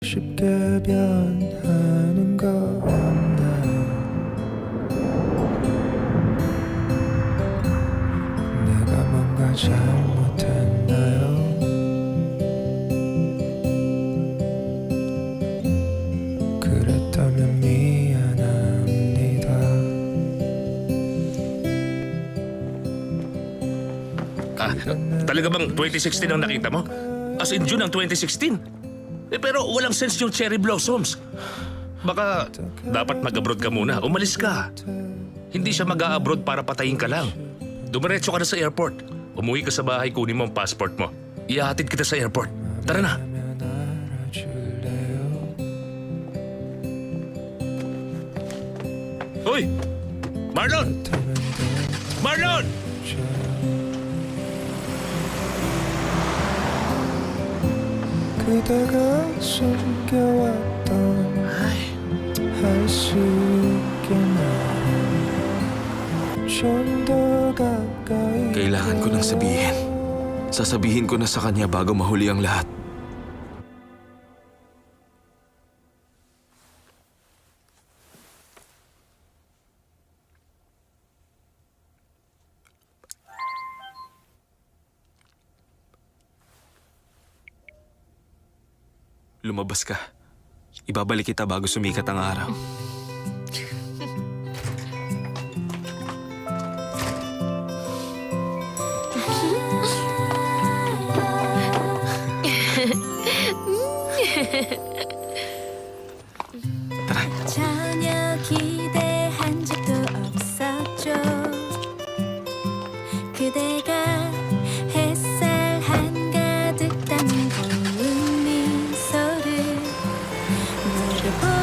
쉽게 변하는 거 없나요? 내가 뭔가 잘못했나요? 그랬다면 미안합니다. Talaga bang 2016 ang nakita mo? As in June ng 2016? Pero walang sense yung cherry blossoms. Baka dapat mag-abroad ka muna. Umalis ka. Hindi siya mag-a-abroad para patayin ka lang. Dumiretso ka na sa airport. Umuwi ka sa bahay, kunin mo ang passport mo. Ihahatid kita sa airport. Tara na. Hoy! Marlon! Marlon! 그대가 숨겨왔던 할 수 있게 좀더 가까이 Kailangan ko nang sabihin. Sasabihin ko na sa kanya bago mahuli ang lahat. Lumabas ka. Ibabalik kita bago sumikat ang araw. Tara. 전혀 기대한 적도 없었죠. 그대가 햇살 한가득 담은 고운 미소를 모두